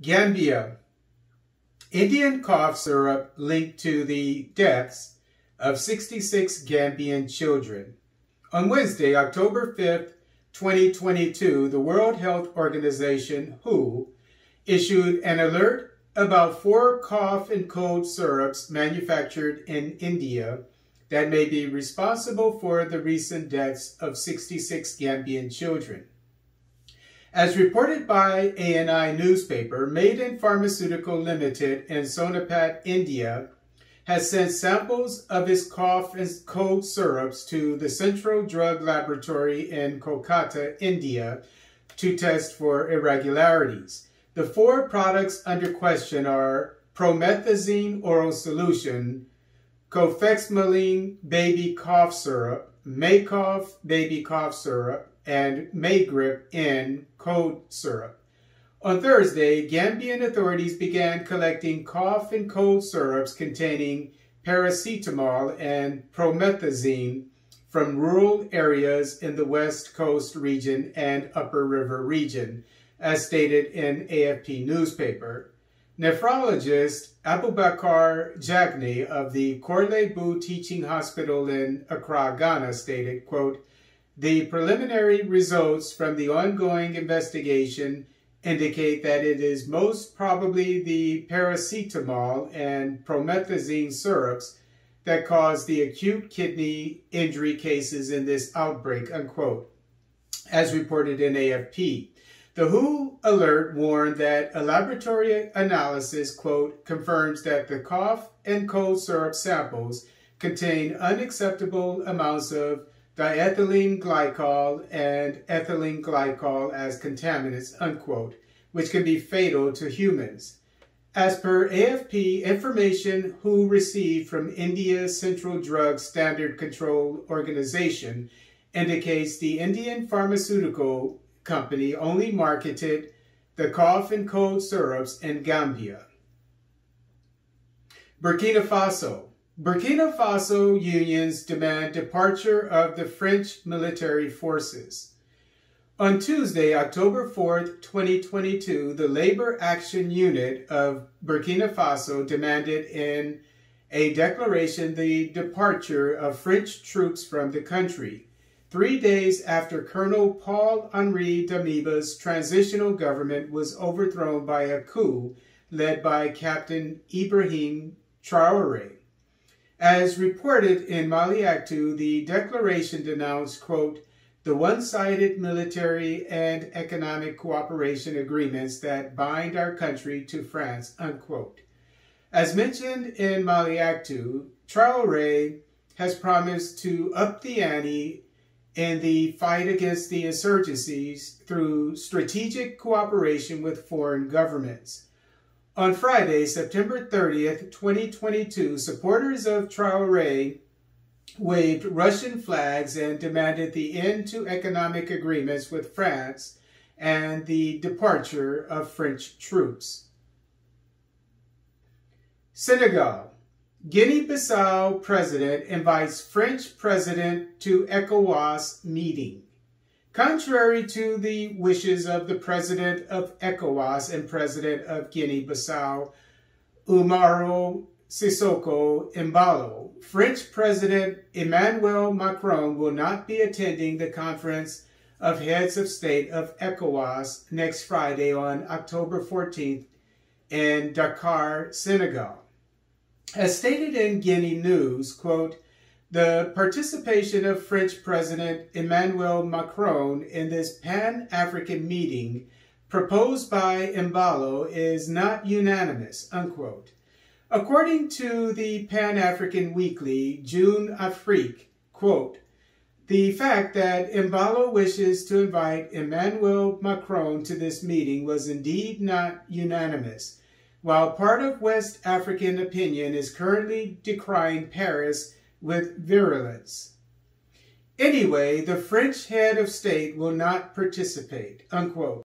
Gambia. Indian cough syrup linked to the deaths of 66 Gambian children. On Wednesday, October 5th, 2022, the World Health Organization, WHO, issued an alert about 4 cough and cold syrups manufactured in India that may be responsible for the recent deaths of 66 Gambian children. As reported by ANI newspaper, Maiden Pharmaceutical Limited in Sonipat, India, has sent samples of its cough and cold syrups to the Central Drug Laboratory in Kolkata, India, to test for irregularities. The 4 products under question are Promethazine Oral Solution, Kofexmalin Baby Cough Syrup, Makoff Baby Cough Syrup, and Magrip N Cold Syrup. On Thursday, Gambian authorities began collecting cough and cold syrups containing paracetamol and promethazine from rural areas in the West Coast region and Upper River region, as stated in AFP newspaper. Nephrologist Abubacarr Jagne of the Korle-Bu Teaching Hospital in Accra, Ghana, stated, quote, "The preliminary results from the ongoing investigation indicate that it is most probably the paracetamol and promethazine syrups that caused the acute kidney injury cases in this outbreak," unquote, as reported in AFP. The WHO alert warned that a laboratory analysis, quote, confirms that the cough and cold syrup samples contain unacceptable amounts of diethylene glycol and ethylene glycol as contaminants, unquote, which can be fatal to humans. As per AFP, information WHO received from India's Central Drug Standard Control Organization indicates the Indian pharmaceutical company only marketed the cough and cold syrups in Gambia. Burkina Faso. Burkina Faso unions demand departure of the French military forces. On Tuesday, October 4th, 2022, the Labor Action Unit of Burkina Faso demanded in a declaration the departure of French troops from the country, 3 days after Colonel Paul-Henri Damiba's transitional government was overthrown by a coup led by Captain Ibrahim Traoré. As reported in Mali Act 2, the declaration denounced, quote, the one-sided military and economic cooperation agreements that bind our country to France, unquote. As mentioned in Mali Act 2, Traoré has promised to up the ante in the fight against the insurgencies through strategic cooperation with foreign governments. On Friday, September 30th, 2022, supporters of Traoré waved Russian flags and demanded the end to economic agreements with France and the departure of French troops. Senegal. Guinea-Bissau president invites French president to ECOWAS meeting. Contrary to the wishes of the president of ECOWAS and president of Guinea-Bissau, Umaro Sissoko Embalo, French President Emmanuel Macron will not be attending the Conference of Heads of State of ECOWAS next Friday on October 14th in Dakar, Senegal. As stated in Guinea News, quote, the participation of French President Emmanuel Macron in this Pan-African meeting proposed by Embalo is not unanimous, unquote. According to the Pan-African Weekly, June Afrique, quote, the fact that Embalo wishes to invite Emmanuel Macron to this meeting was indeed not unanimous. While part of West African opinion is currently decrying Paris with virulence. Anyway, the French head of state will not participate, unquote.